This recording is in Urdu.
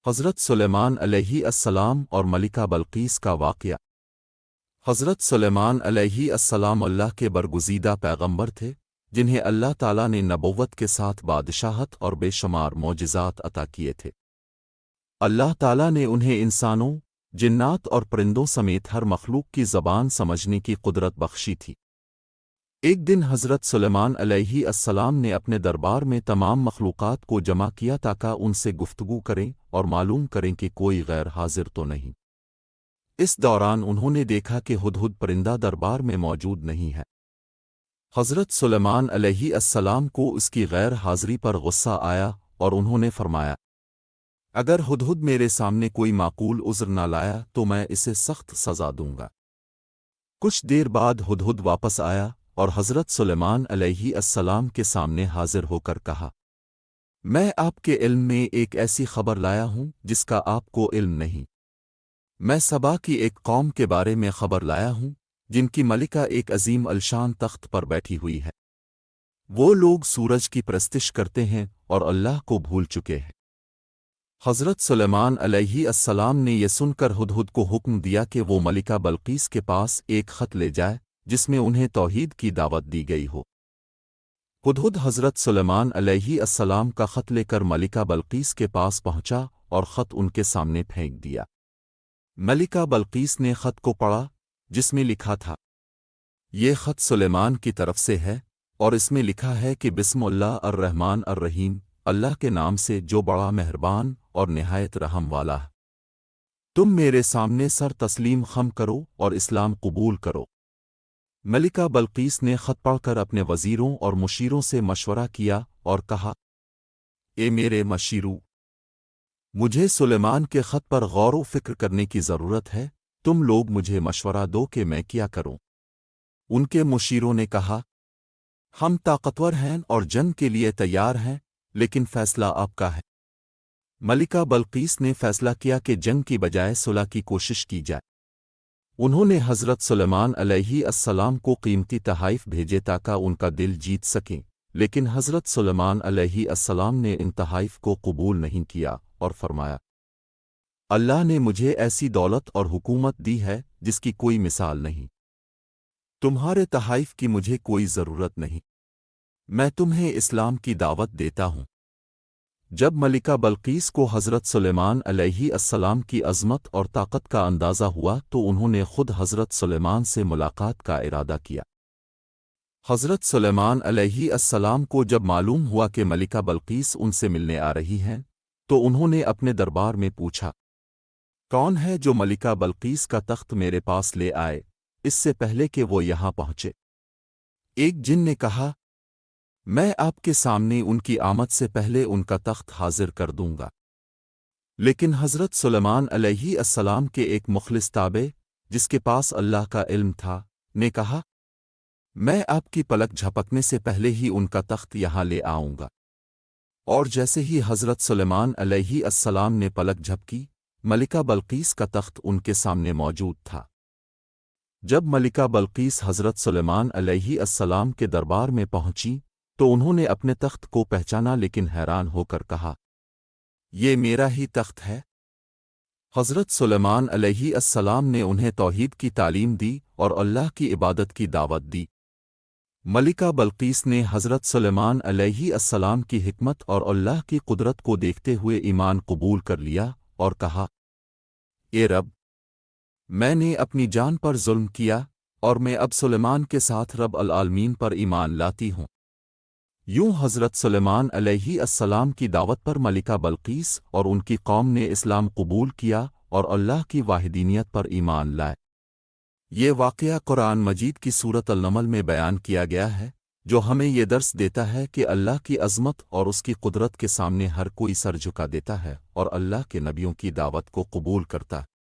حضرت سلیمان علیہ السلام اور ملکہ بلقیس کا واقعہ۔ حضرت سلیمان علیہ السلام اللہ کے برگزیدہ پیغمبر تھے، جنہیں اللہ تعالیٰ نے نبوت کے ساتھ بادشاہت اور بے شمار معجزات عطا کیے تھے۔ اللہ تعالیٰ نے انہیں انسانوں، جنات اور پرندوں سمیت ہر مخلوق کی زبان سمجھنے کی قدرت بخشی تھی۔ ایک دن حضرت سلیمان علیہ السلام نے اپنے دربار میں تمام مخلوقات کو جمع کیا تاکہ ان سے گفتگو کریں اور معلوم کریں کہ کوئی غیر حاضر تو نہیں۔ اس دوران انہوں نے دیکھا کہ ہدہد پرندہ دربار میں موجود نہیں ہے۔ حضرت سلیمان علیہ السلام کو اس کی غیر حاضری پر غصہ آیا اور انہوں نے فرمایا، اگر ہدہد میرے سامنے کوئی معقول عذر نہ لایا تو میں اسے سخت سزا دوں گا۔ کچھ دیر بعد ہدہد واپس آیا اور حضرت سلیمان علیہ السلام کے سامنے حاضر ہو کر کہا، میں آپ کے علم میں ایک ایسی خبر لایا ہوں جس کا آپ کو علم نہیں۔ میں سبا کی ایک قوم کے بارے میں خبر لایا ہوں جن کی ملکہ ایک عظیم الشان تخت پر بیٹھی ہوئی ہے۔ وہ لوگ سورج کی پرستش کرتے ہیں اور اللہ کو بھول چکے ہیں۔ حضرت سلیمان علیہ السلام نے یہ سن کر ہدہد کو حکم دیا کہ وہ ملکہ بلقیس کے پاس ایک خط لے جائے جس میں انہیں توحید کی دعوت دی گئی ہو۔ ہدہد حضرت سلیمان علیہ السلام کا خط لے کر ملکہ بلقیس کے پاس پہنچا اور خط ان کے سامنے پھینک دیا۔ ملکہ بلقیس نے خط کو پڑھا جس میں لکھا تھا، یہ خط سلیمان کی طرف سے ہے اور اس میں لکھا ہے کہ بسم اللہ الرحمن الرحیم، اللہ کے نام سے جو بڑا مہربان اور نہایت رحم والا ہے۔ تم میرے سامنے سر تسلیم خم کرو اور اسلام قبول کرو۔ ملکہ بلقیس نے خط پڑھ کر اپنے وزیروں اور مشیروں سے مشورہ کیا اور کہا، اے میرے مشیرو، مجھے سلیمان کے خط پر غور و فکر کرنے کی ضرورت ہے، تم لوگ مجھے مشورہ دو کہ میں کیا کروں۔ ان کے مشیروں نے کہا، ہم طاقتور ہیں اور جنگ کے لیے تیار ہیں، لیکن فیصلہ آپ کا ہے۔ ملکہ بلقیس نے فیصلہ کیا کہ جنگ کی بجائے صلح کی کوشش کی جائے۔ انہوں نے حضرت سلیمان علیہ السلام کو قیمتی تحائف بھیجے تاکہ ان کا دل جیت سکیں، لیکن حضرت سلیمان علیہ السلام نے ان تحائف کو قبول نہیں کیا اور فرمایا، اللہ نے مجھے ایسی دولت اور حکومت دی ہے جس کی کوئی مثال نہیں۔ تمہارے تحائف کی مجھے کوئی ضرورت نہیں، میں تمہیں اسلام کی دعوت دیتا ہوں۔ جب ملکہ بلقیس کو حضرت سلیمان علیہ السلام کی عظمت اور طاقت کا اندازہ ہوا تو انہوں نے خود حضرت سلیمان سے ملاقات کا ارادہ کیا۔ حضرت سلیمان علیہ السلام کو جب معلوم ہوا کہ ملکہ بلقیس ان سے ملنے آ رہی ہیں تو انہوں نے اپنے دربار میں پوچھا، کون ہے جو ملکہ بلقیس کا تخت میرے پاس لے آئے اس سے پہلے کہ وہ یہاں پہنچے؟ ایک جن نے کہا، میں آپ کے سامنے ان کی آمد سے پہلے ان کا تخت حاضر کر دوں گا۔ لیکن حضرت سلیمان علیہ السلام کے ایک مخلص تابع جس کے پاس اللہ کا علم تھا نے کہا، میں آپ کی پلک جھپکنے سے پہلے ہی ان کا تخت یہاں لے آؤں گا۔ اور جیسے ہی حضرت سلیمان علیہ السلام نے پلک جھپکی، ملکہ بلقیس کا تخت ان کے سامنے موجود تھا۔ جب ملکہ بلقیس حضرت سلیمان علیہ السلام کے دربار میں پہنچی تو انہوں نے اپنے تخت کو پہچانا، لیکن حیران ہو کر کہا، یہ میرا ہی تخت ہے۔ حضرت سلیمان علیہ السلام نے انہیں توحید کی تعلیم دی اور اللہ کی عبادت کی دعوت دی۔ ملکہ بلقیس نے حضرت سلیمان علیہ السلام کی حکمت اور اللہ کی قدرت کو دیکھتے ہوئے ایمان قبول کر لیا اور کہا، اے رب، میں نے اپنی جان پر ظلم کیا اور میں اب سلیمان کے ساتھ رب العالمین پر ایمان لاتی ہوں۔ یوں حضرت سلیمان علیہ السلام کی دعوت پر ملکہ بلقیس اور ان کی قوم نے اسلام قبول کیا اور اللہ کی واحدانیت پر ایمان لائے۔ یہ واقعہ قرآن مجید کی سورۃ النمل میں بیان کیا گیا ہے، جو ہمیں یہ درس دیتا ہے کہ اللہ کی عظمت اور اس کی قدرت کے سامنے ہر کوئی سر جھکا دیتا ہے اور اللہ کے نبیوں کی دعوت کو قبول کرتا ہے۔